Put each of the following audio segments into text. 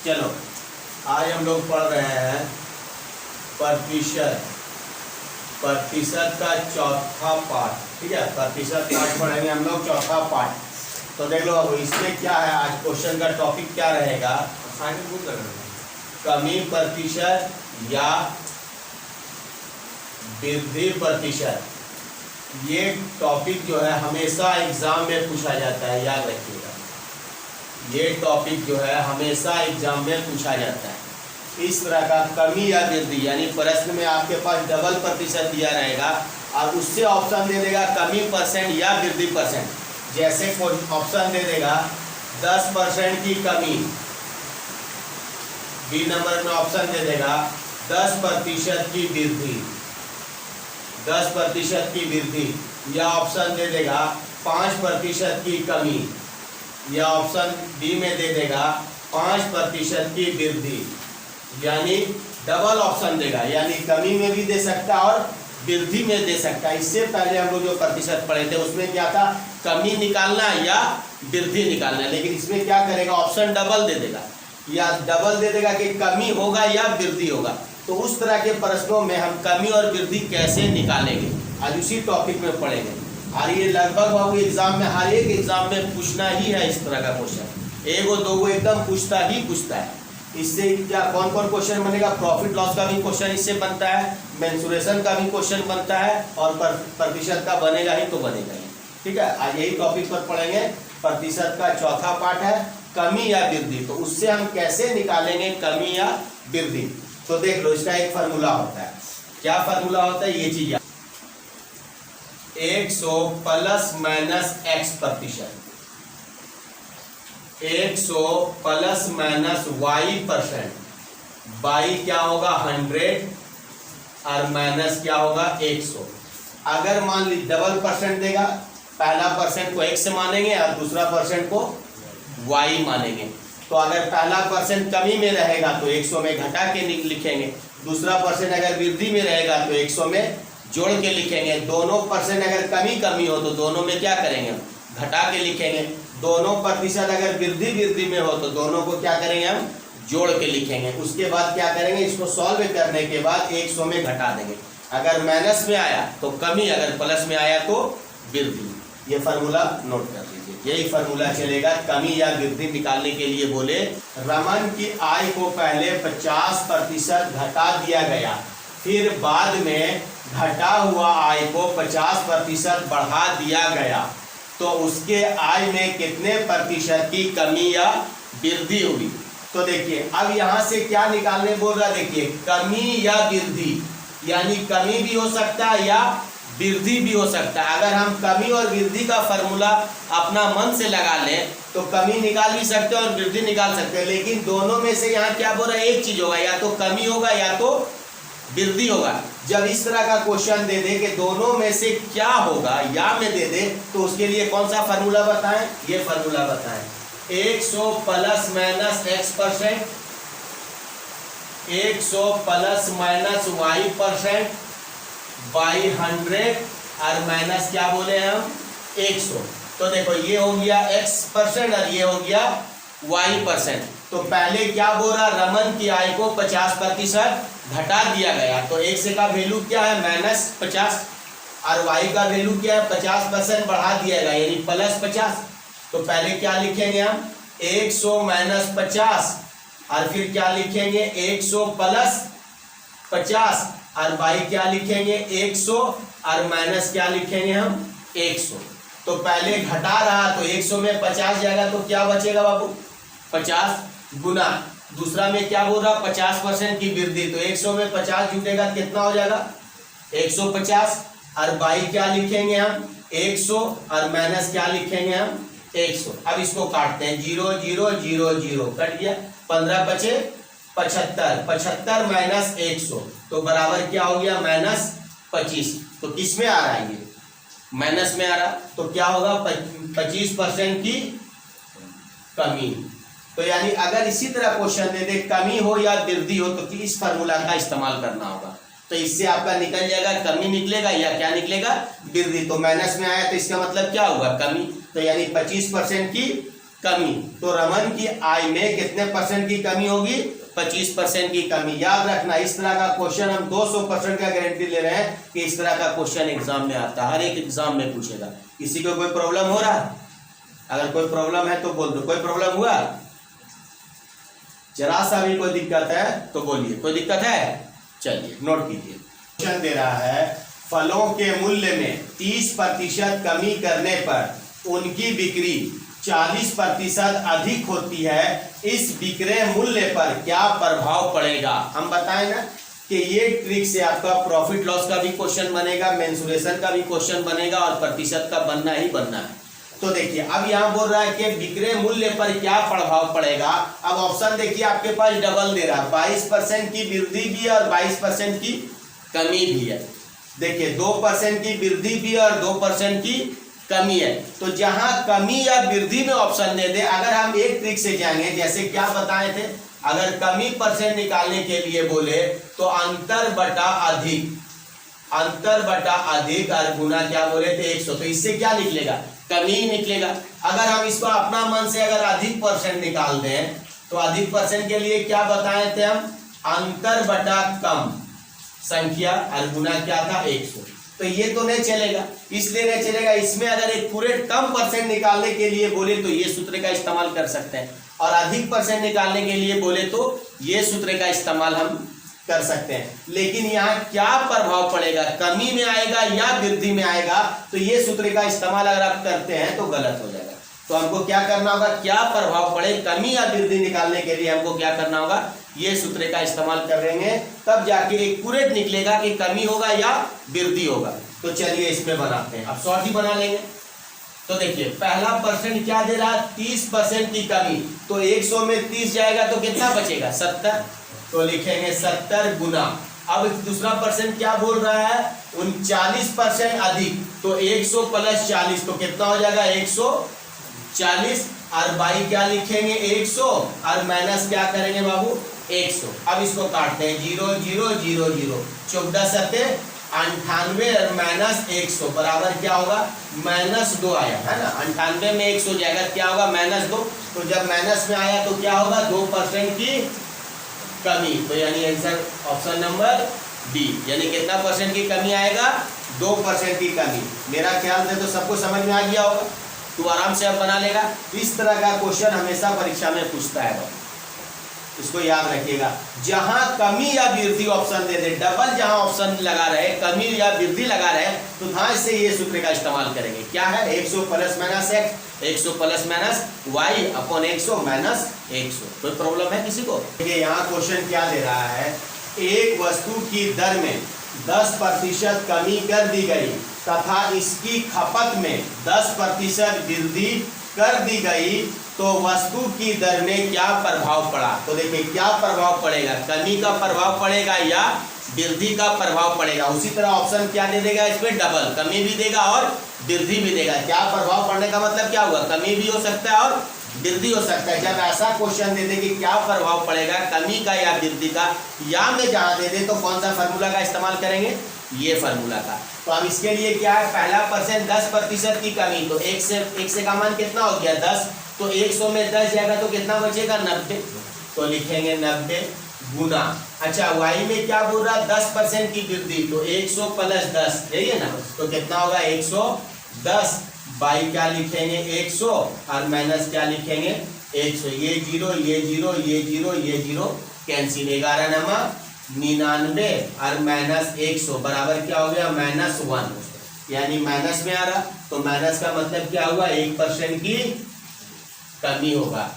चलो आज हम लोग पढ़ रहे हैं प्रतिशत का चौथा पार्ट। ठीक है, प्रतिशत पार्ट पढ़ेंगे हम लोग, चौथा पार्ट। तो देख लो अब इसमें क्या है, आज क्वेश्चन का टॉपिक क्या रहेगा, कमी प्रतिशत या वृद्धि प्रतिशत। ये टॉपिक जो है हमेशा एग्जाम में पूछा जाता है, याद रखिएगा। ये टॉपिक जो है हमेशा एग्जाम में पूछा जाता है। इस तरह का कमी या वृद्धि, यानी प्रश्न में आपके पास डबल प्रतिशत दिया रहेगा और उससे ऑप्शन दे देगा कमी परसेंट या वृद्धि परसेंट। जैसे ऑप्शन दे देगा 10% की कमी, बी नंबर में ऑप्शन दे देगा 10% की वृद्धि, 10% की वृद्धि, या ऑप्शन दे देगा 5% की कमी, या ऑप्शन डी में दे देगा 5% की वृद्धि। यानी डबल ऑप्शन देगा, यानी कमी में भी दे सकता है और वृद्धि में दे सकता है। इससे पहले हम लोग जो प्रतिशत पढ़े थे उसमें क्या था, कमी निकालना या वृद्धि निकालना। लेकिन इसमें क्या करेगा, ऑप्शन डबल दे देगा, या डबल दे देगा कि कमी होगा या वृद्धि होगा। तो उस तरह के प्रश्नों में हम कमी और वृद्धि कैसे निकालेंगे, आज उसी टॉपिक में पढ़ेंगे। और ये लगभग बाबू एग्जाम में, हर एक एग्जाम में पूछना ही है इस तरह का क्वेश्चन। एगो दोगो एकदम पूछता है। इससे क्या कौन कौन क्वेश्चन बनेगा, प्रॉफिट लॉस का भी क्वेश्चन इससे बनता है, मेंसुरेशन का भी क्वेश्चन बनता है, और प्रतिशत का बनेगा ही तो बनेगा ही। ठीक है, आज यही टॉपिक पर पढ़ेंगे। प्रतिशत का चौथा पार्ट है कमी या वृद्धि। तो उससे हम कैसे निकालेंगे कमी या वृद्धि। तो देख लो, इसका एक फार्मूला होता है। क्या फार्मूला होता है, ये चीज 100 plus minus x%, 100 plus minus y%। y क्या होगा 100 और माइनस क्या होगा 100। अगर मान ली डबल परसेंट देगा, पहला परसेंट को x से मानेंगे और दूसरा परसेंट को y मानेंगे। तो अगर पहला परसेंट कमी में रहेगा तो 100 में घटा के लिखेंगे, दूसरा परसेंट अगर वृद्धि में रहेगा तो 100 में जोड़ के लिखेंगे। दोनों परसेंट अगर कमी हो तो दोनों में क्या करेंगे, घटा के लिखेंगे। दोनों प्रतिशत अगर वृद्धि में हो तो दोनों को क्या करेंगे, हम जोड़ के लिखेंगे। उसके बाद क्या करेंगे, इसको सॉल्व करने के बाद 100 में घटा देंगे। अगर माइनस में आया तो कमी, अगर प्लस में आया तो वृद्धि। ये फार्मूला नोट कर लीजिए, यही फार्मूला चलेगा। कमी या वृद्धि निकालने के लिए बोले रमन की आय को पहले 50% घटा दिया गया, फिर बाद में घटा हुआ आय को 50% बढ़ा दिया गया, तो उसके आय में कितने प्रतिशत की कमी या वृद्धि हुई। तो देखिए अब यहाँ से क्या निकालने बोल रहा, देखिए कमी या वृद्धि, यानी कमी भी हो सकता है या वृद्धि भी हो सकता है। अगर हम कमी और वृद्धि का फार्मूला अपना मन से लगा लें तो कमी निकाल भी सकते हैं और वृद्धि निकाल सकते हैं। लेकिन दोनों में से यहाँ क्या बोल रहा है, एक चीज होगा, या तो कमी होगा या तो वृद्धि होगा। जब इस तरह का क्वेश्चन दे दे कि दोनों में से क्या होगा या में दे दे, तो उसके लिए कौन सा फार्मूला बताएं, ये फार्मूला बताएं। 100 plus minus x%, 100 plus minus y% by 100 और माइनस क्या बोले हम 100। तो देखो ये हो गया x% और ये हो गया y%। तो पहले क्या बोल रहा, रमन की आय को 50% घटा दिया गया। तो x का वैल्यू क्या है -50 और y का वैल्यू क्या है 50% बढ़ा दिया गया, यानी +50। तो पहले क्या लिखेंगे हम 100 माइनस 50 और फिर क्या लिखेंगे 100 प्लस 50 और y क्या लिखेंगे 100 और माइनस क्या लिखेंगे हम 100। तो पहले घटा रहा तो 100 में 50 जाएगा तो क्या बचेगा बाबू 50 गुना, दूसरा में क्या बोल रहा 50% की वृद्धि, तो 100 में 50 जुटेगा कितना हो जाएगा 150 और y क्या लिखेंगे हम 100 और माइनस क्या लिखेंगे हम 100। अब इसको काटते हैं, 0 0 0 0 कट गया, 15 बचे 75, 75 माइनस 100 तो बराबर क्या हो गया -25। तो किस में आ रहा है, ये माइनस में आ रहा, तो क्या होगा 25% की कमी। तो यानी अगर इसी तरह क्वेश्चन दे दे कमी हो या वृद्धि हो तो इस फार्मूला का इस्तेमाल करना होगा। तो इससे आपका निकल जाएगा कमी निकलेगा या क्या निकलेगा वृद्धि। तो माइनस में आया तो इसका मतलब क्या होगा कमी। तो यानी 25% की कमी, तो रमन की आय में कितने परसेंट की कमी होगी? 25% की कमी। याद रखना, इस तरह का क्वेश्चन हम 200% का गारंटी ले रहे हैं कि इस तरह का क्वेश्चन एग्जाम में आता है, हर एक एग्जाम में पूछेगा। किसी को कोई प्रॉब्लम हो रहा है? अगर कोई प्रॉब्लम है तो बोल दो। कोई प्रॉब्लम हुआ? जरा सा भी कोई दिक्कत है तो बोलिए। कोई दिक्कत है? चलिए नोट कीजिए। क्वेश्चन दे रहा है फलों के मूल्य में 30% कमी करने पर उनकी बिक्री 40% अधिक होती है, इस विक्रय मूल्य पर क्या प्रभाव पड़ेगा? हम बताएं ना कि ये ट्रिक से आपका प्रॉफिट लॉस का भी क्वेश्चन बनेगा, मेंसुरेशन का भी क्वेश्चन बनेगा और प्रतिशत का बनना ही बनना है। तो देखिए अब यहाँ बोल रहा है कि विक्रय मूल्य पर क्या प्रभाव पड़ेगा। अब ऑप्शन देखिए आपके पास डबल दे रहा है, 22% की वृद्धि भी है और 22% की कमी भी है। देखिए 2% की वृद्धि भी है और 2% की कमी है। तो जहां कमी या वृद्धि में ऑप्शन दे दे, अगर हम एक ट्रिक से जाएंगे, जैसे क्या बताए थे, अगर कमी परसेंट निकालने के लिए बोले तो अंतर बटा अधिक, अंतर बटा अधिक और गुना क्या बोले थे 100, तो इससे क्या निकलेगा? कमी ही निकलेगा। अगर हम इसको अपना मन से अगर अधिक परसेंट निकाल दें तो अधिक परसेंट के लिए क्या बताए थे हम? अंतर बटा कम संख्या और गुना क्या था 100। तो ये तो नहीं चलेगा, इसलिए नहीं चलेगा। इसमें अगर एक पूरे कम परसेंट निकालने के लिए बोले तो ये सूत्र का इस्तेमाल कर सकते हैं, और अधिक परसेंट निकालने के लिए बोले तो ये सूत्र का इस्तेमाल हम कर सकते हैं। लेकिन यहाँ क्या प्रभाव पड़ेगा, कमी में आएगा या वृद्धि में आएगा, तो ये सूत्र का इस्तेमाल अगर आप करते हैं तो गलत हो जाएगा। तो हमको क्या करना होगा, क्या प्रभाव पड़े कमी या वृद्धि निकालने के लिए हमको क्या करना होगा, ये सूत्र का इस्तेमाल करेंगे, तब जाके एक्यूरेट निकलेगा कि कमी होगा या वृद्धि होगा। तो चलिए इसमें बनाते हैं, अब शॉर्ट ही बना लेंगे। तो देखिए पहला परसेंट क्या दे रहा है, 30% की कमी, तो 100 में 30 जाएगा तो कितना बचेगा 70, तो लिखेंगे 70 गुना। अब दूसरा परसेंट क्या बोल रहा है, 39% अधिक, तो 100 प्लस 40 तो कितना हो जाएगा 140, और बाई क्या लिखेंगे 100 और माइनस क्या करेंगे बाबू 100। अब इसको काटते हैं 0 0 0 0, 14 सत्ते 98 और माइनस 100 बराबर क्या होगा -2 आया है ना। 98 में 100 जाएगा क्या होगा -2, तो जब माइनस में आया तो क्या होगा 2% की कमी। तो यानी आंसर ऑप्शन नंबर डी, यानी कितना परसेंट की कमी आएगा 2% की कमी। मेरा ख्याल से तो सबको समझ में आ गया होगा, तो आराम से अब बना लेगा। इस तरह का क्वेश्चन हमेशा परीक्षा में पूछता है, इसको याद रखिएगा। जहां कमी या वृद्धि ऑप्शन दे दे, डबल जहां ऑप्शन लगा रहे, कमी या वृद्धि लगा रहे, तो ध्यान से ये सूत्र का इस्तेमाल करेंगे। क्या है 100 plus minus X, 100 plus minus Y upon 100 minus 100। कोई प्रॉब्लम है किसी को? देखिए यहाँ क्वेश्चन क्या दे रहा है, एक वस्तु की दर में 10% कमी कर दी गई तथा इसकी खपत में 10% वृद्धि कर दी गई, तो वस्तु की दर में क्या प्रभाव पड़ा। तो देखिए क्या प्रभाव पड़ेगा, कमी का प्रभाव पड़ेगा या वृद्धि का प्रभाव पड़ेगा। उसी तरह ऑप्शन क्या दे देगा इसमें, डबल, कमी भी देगा और वृद्धि भी देगा। क्या प्रभाव पड़ने का मतलब क्या हुआ, कमी भी हो सकता है और वृद्धि हो सकता है। जब ऐसा क्वेश्चन दे दे कि क्या प्रभाव पड़ेगा कमी का या वृद्धि का, या में जहां दे दे तो कौन सा फार्मूला का इस्तेमाल करेंगे, ये फार्मूला का। तो अब इसके लिए क्या है, पहला परसेंट 10% की कमी, तो एक से का मान कितना हो गया 10, तो 100 में 10 जाएगा तो कितना बचेगा 90, तो लिखेंगे 90 गुना। अच्छा वाई में क्या बोल रहा है 10% की वृद्धि, तो 100 प्लस 10 यही है ना, तो कितना होगा 110, बाई क्या लिखेंगे 100 और माइनस क्या लिखेंगे 100, ये 0 ये 0 ये 0 ये 0 कैंसिल, 11 नमा 99 और माइनस 100 बराबर क्या हो गया -1, यानी माइनस में आ रहा, तो माइनस का मतलब क्या हुआ 1% की कमी होगा।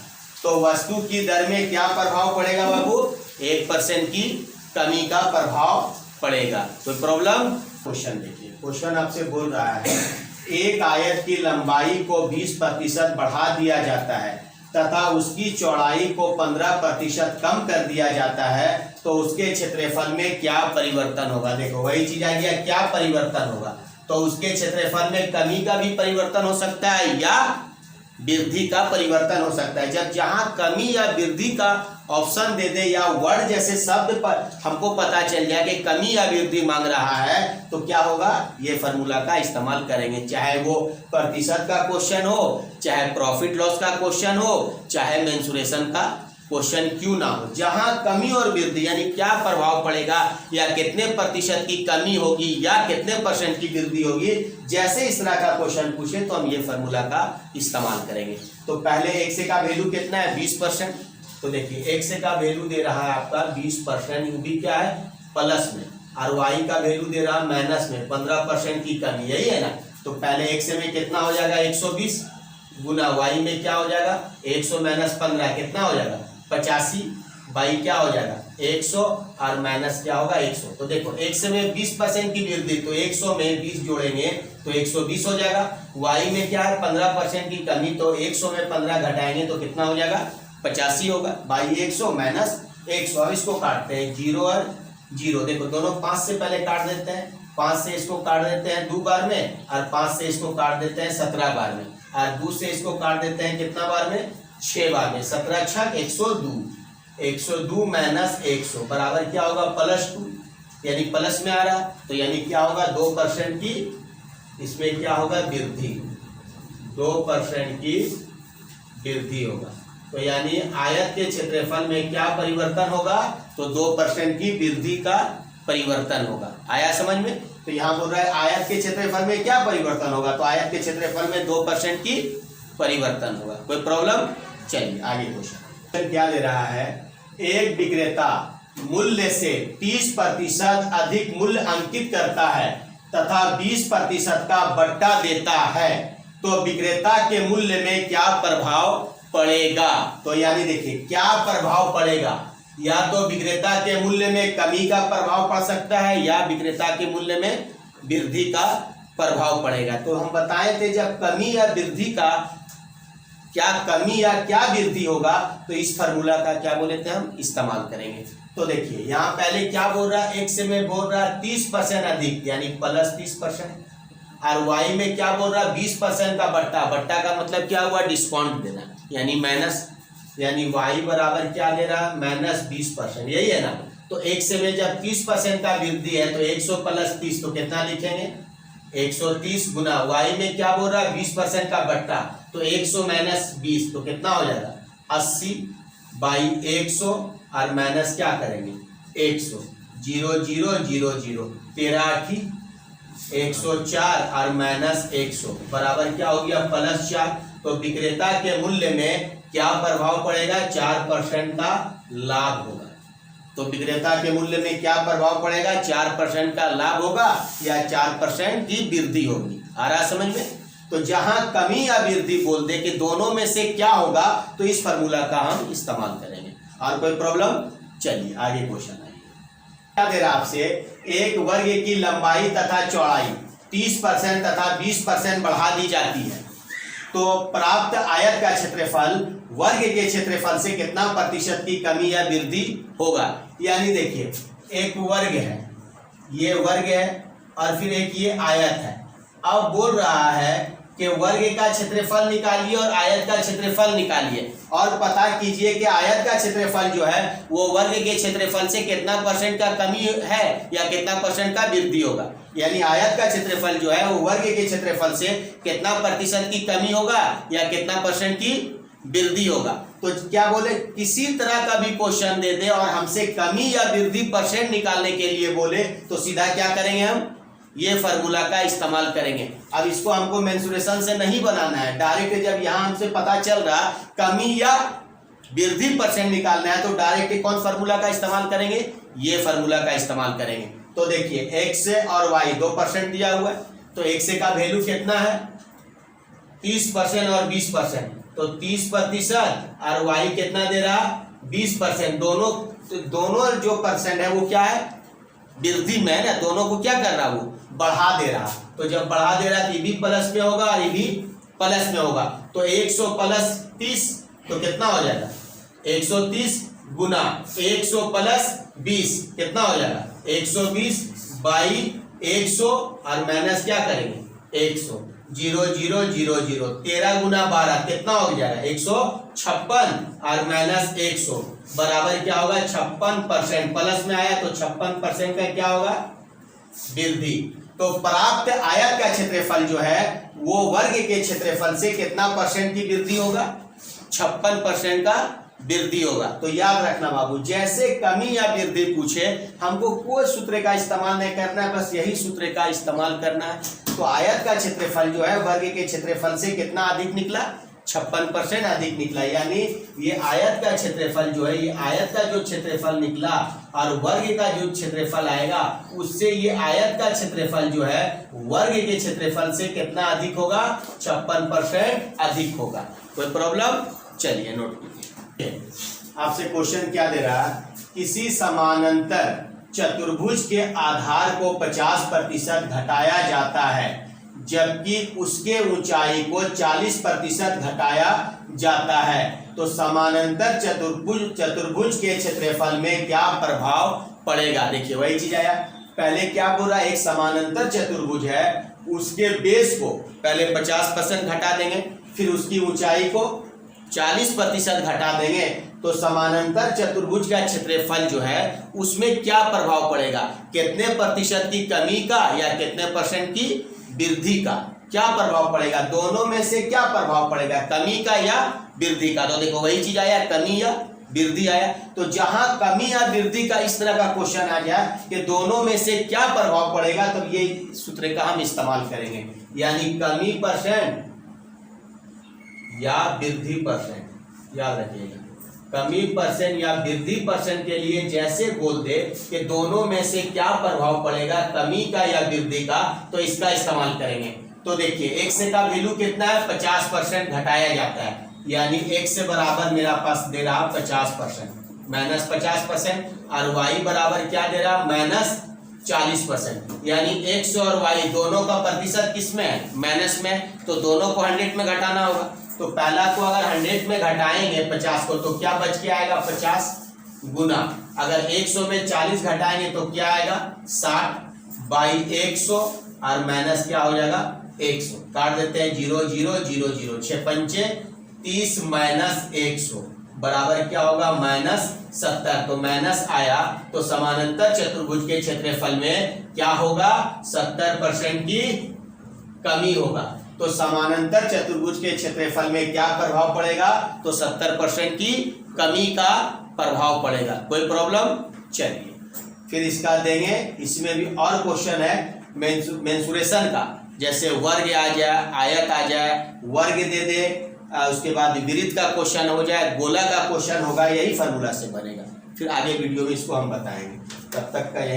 तो वस्तु की दर में क्या प्रभाव पड़ेगा बाबू, 1% की कमी का प्रभाव पड़ेगा। कोई प्रॉब्लम? क्वेश्चन देखिए, क्वेश्चन आपसे बोल रहा है एक आयत की लंबाई को 20% बढ़ा दिया जाता है तथा उसकी चौड़ाई को 15% कम कर दिया जाता है, तो उसके क्षेत्रफल में क्या परिवर्तन होगा। देखो वही चीज आ गया, क्या परिवर्तन होगा, तो उसके क्षेत्रफल में कमी का भी परिवर्तन हो सकता है या वृद्धि का परिवर्तन हो सकता है। जब जहां कमी या वृद्धि का ऑप्शन दे दे या वर्ड जैसे शब्द पर हमको पता चल जाए कि कमी या वृद्धि मांग रहा है तो क्या होगा, ये फार्मूला का इस्तेमाल करेंगे। चाहे वो प्रतिशत का क्वेश्चन हो, चाहे प्रॉफिट लॉस का क्वेश्चन हो, चाहे मेंसुरेशन का क्वेश्चन क्यों ना हो, जहां कमी और वृद्धि यानी क्या प्रभाव पड़ेगा या कितने प्रतिशत की कमी होगी या कितने परसेंट की वृद्धि होगी, जैसे इस तरह का क्वेश्चन पूछे तो हम ये फार्मूला का इस्तेमाल करेंगे। तो पहले x का वैल्यू कितना है 20%। तो देखिए x का वैल्यू दे रहा है आपका 20%, वो भी क्या है प्लस में, और y का वैल्यू दे रहा है माइनस में 15% की कमी, यही है ना। तो पहले x में कितना हो जाएगा 120 गुना y में क्या हो जाएगा 100 माइनस 15 कितना हो जाएगा 85 बाई क्या हो जाएगा 100 और माइनस क्या होगा 100। तो देखो x में 20% की वृद्धि, तो 100 में 20 जोड़ेंगे तो 120 हो जाएगा। y में क्या है 15% की कमी, तो 100 में 15 घटाएंगे तो कितना हो जाएगा 85 होगा बाई 100 माइनस 100। अब इसको काटते हैं 0 और 0, देखो दोनों 5 से पहले काट देते हैं, 5 से इसको काट देते हैं 2 बार में, और 5 से इसको काट देते हैं 17 बार में, और 2 से इसको काट देते हैं कितना बार में 6 बार में। 17 छक 102, 102 माइनस 100 बराबर क्या होगा +2, यानी प्लस में आ रहा, तो यानी क्या होगा 2% की इसमें क्या होगा वृद्धि, 2% की वृद्धि होगा। तो यानी आयत के क्षेत्रफल में क्या परिवर्तन होगा, तो 2% की वृद्धि का परिवर्तन होगा। आया समझ में। तो यहाँ बोल रहा है आयत के क्षेत्रफल में क्या परिवर्तन होगा, तो आयत के क्षेत्रफल में 2% की परिवर्तन होगा। कोई प्रॉब्लम। चलिए आगे क्वेश्चन क्या दे रहा है, एक विक्रेता मूल्य से 30% अधिक मूल्य अंकित करता है तथा 20% का बट्टा देता है, तो विक्रेता के मूल्य में क्या प्रभाव पड़ेगा। तो यानी देखिए क्या प्रभाव पड़ेगा, या तो विक्रेता के मूल्य में कमी का प्रभाव पड़ सकता है या विक्रेता के मूल्य में वृद्धि का प्रभाव पड़ेगा। तो हम बताए थे जब कमी या वृद्धि का क्या कमी या क्या वृद्धि होगा तो इस फार्मूला का क्या बोले थे हम इस्तेमाल करेंगे। तो देखिए यहाँ पहले क्या बोल रहा है, x में बोल रहा है 30% अधिक यानी +30%, और y में क्या बोल रहा है 20% का बट्टा, बट्टा का मतलब क्या हुआ डिस्काउंट देना यानी माइनस, यानी y बराबर क्या ले रहा है -20%, यही है ना। तो x में जब 30% का वृद्धि है तो 100 + 30 तो कितना लिखेंगे 130 गुना y में क्या बोल रहा है 20% का बट्टा, तो 100 - 20 तो कितना हो जाएगा 80 बाई 100 और माइनस क्या करेंगे 100, 0 0 0 0 13 8 104 और माइनस 100 बराबर क्या हो गया +4। तो विक्रेता के मूल्य में क्या प्रभाव पड़ेगा 4% का लाभ होगा। तो विक्रेता के मूल्य में क्या प्रभाव पड़ेगा 4% का लाभ होगा या 4% की वृद्धि होगी। आ रहा समझ में। तो जहां कमी या वृद्धि बोल दे कि दोनों में से क्या होगा तो इस फार्मूला का हम इस्तेमाल करेंगे। और कोई प्रॉब्लम। चलिए आगे क्वेश्चन आइए। क्या दे रहा आपसे, एक वर्ग की लंबाई तथा चौड़ाई 30% तथा 20% बढ़ा दी जाती है तो प्राप्त आयत का क्षेत्रफल वर्ग के क्षेत्रफल से कितना प्रतिशत की कमी या वृद्धि होगा। यानी देखिए एक वर्ग है, ये वर्ग है और फिर एक ये आयत है। अब बोल रहा है कि वर्ग का क्षेत्रफल निकालिए और आयत का क्षेत्रफल निकालिए और पता कीजिए कि आयत का क्षेत्रफल जो है वो वर्ग के क्षेत्रफल से कितना % का कमी है या कितना % का वृद्धि होगा। यानी आयत का क्षेत्रफल जो है वो वर्ग के क्षेत्रफल से कितना प्रतिशत की कमी होगा या कितना % की वृद्धि होगा। तो क्या बोले किसी तरह का भी क्वेश्चन दे दे और हमसे कमी या वृद्धि % निकालने के लिए बोले तो सीधा क्या करेंगे हम ये फार्मूला का इस्तेमाल करेंगे। अब इसको हमको मेंसुरेशन से नहीं बनाना है, डायरेक्ट जब यहाँ हमसे पता चल रहा कमी या वृद्धि % निकालना है तो डायरेक्ट कौन फार्मूला का इस्तेमाल करेंगे, ये फार्मूला का इस्तेमाल करेंगे। तो देखिए x और y 2% दिया हुआ है तो x का वैल्यू कितना है 30% और 20%, तो 30% और y कितना दे रहा 20%। दोनों जो % है वो क्या है वृद्धि में है ना, दोनों को क्या कर रहा वो बढ़ा दे रहा। तो जब बढ़ा दे रहा तो ये भी प्लस में होगा और ये भी प्लस में होगा। तो 100 + 30 तो कितना हो जाएगा 130 गुना 100 + 20 कितना हो जाएगा 120 बाई 100 और माइनस क्या करेंगे 100। 0,0,0,0 13 गुना 12 कितना हो जाएगा 156 और माइनस 100 बराबर क्या होगा 56%। प्लस में आया तो 56% का क्या होगा वृद्धि। तो प्राप्त आयत का क्षेत्रफल जो है वो वर्ग के क्षेत्रफल से कितना परसेंट की वृद्धि होगा 56% का वृद्धि होगा। तो याद रखना बाबू, जैसे कमी या वृद्धि पूछे हमको कोई सूत्र का इस्तेमाल नहीं करना है, बस यही सूत्र का इस्तेमाल करना है। तो आयत का क्षेत्रफल जो है वर्ग के क्षेत्रफल से कितना अधिक निकला 56% अधिक निकला। यानी ये आयत का क्षेत्रफल जो है, ये आयत का जो क्षेत्रफल निकला और वर्ग का जो क्षेत्रफल आएगा उससे ये आयत का क्षेत्रफल जो है वर्ग के क्षेत्रफल से कितना अधिक होगा 56% अधिक होगा। कोई प्रॉब्लम? चलिए नोट कीजिए। आपसे क्वेश्चन क्या दे रहा है, किसी समानांतर चतुर्भुज के आधार को 50% घटाया जाता है जबकि उसके ऊंचाई को 40% घटाया जाता है, तो समानांतर चतुर्भुज के क्षेत्रफल में क्या प्रभाव पड़ेगा। देखिए वही चीज आया, पहले क्या बोल रहा है, एक समानांतर चतुर्भुज है उसके बेस को पहले 50% घटा देंगे, फिर उसकी ऊंचाई को 40% घटा देंगे, तो समानांतर चतुर्भुज का क्षेत्रफल जो है उसमें क्या प्रभाव पड़ेगा, कितने प्रतिशत की कमी का या कितने परसेंट की वृद्धि का क्या प्रभाव पड़ेगा, दोनों में से क्या प्रभाव पड़ेगा, कमी का या वृद्धि का। तो देखो वही चीज आया, कमी या वृद्धि आया। तो जहां कमी या वृद्धि का इस तरह का क्वेश्चन आ जाए कि दोनों में से क्या प्रभाव पड़ेगा, तो ये सूत्र का हम इस्तेमाल करेंगे, यानी कमी परसेंट या वृद्धि परसेंट। याद रखिएगा, कमी परसेंट या वृद्धि परसेंट के लिए जैसे बोल दे कि दोनों में से क्या प्रभाव पड़ेगा, कमी का या वृद्धि का, तो इसका इस्तेमाल करेंगे। तो देखिए x का वैल्यू कितना है 50% घटाया जाता है, यानी x से बराबर मेरा पास दे रहा 50% माइनस 50% और y बराबर क्या दे रहा माइनस 40%, यानी x और y दोनों का प्रतिशत किस में है माइनस में, तो दोनों को 100 में घटाना होगा। तो पहला को अगर 100 में घटाएंगे 50 को तो क्या बच के आएगा 50 गुना, अगर 100 में 40 घटाएंगे तो क्या आएगा 60 बाई 100 और माइनस क्या हो जाएगा 100, काट देते हैं 0 0 0 0 6 पंचे 30 माइनस 100 बराबर क्या होगा माइनस 70। तो माइनस आया तो समानांतर चतुर्भुज के क्षेत्रफल में क्या होगा 70% की कमी होगा। तो समानांतर चतुर्भुज के क्षेत्रफल में क्या प्रभाव पड़ेगा, तो 70% की कमी का प्रभाव पड़ेगा। कोई प्रॉब्लम? चलिए फिर इसका देंगे, इसमें भी और क्वेश्चन है मेंसुरेशन का, जैसे वर्ग आ जाए, आयत आ जाए, वर्ग दे दे, उसके बाद वृत्त का क्वेश्चन हो जाए, गोला का क्वेश्चन होगा, यही फार्मूला से बनेगा। फिर आगे वीडियो में इसको हम बताएंगे। तब तक का यही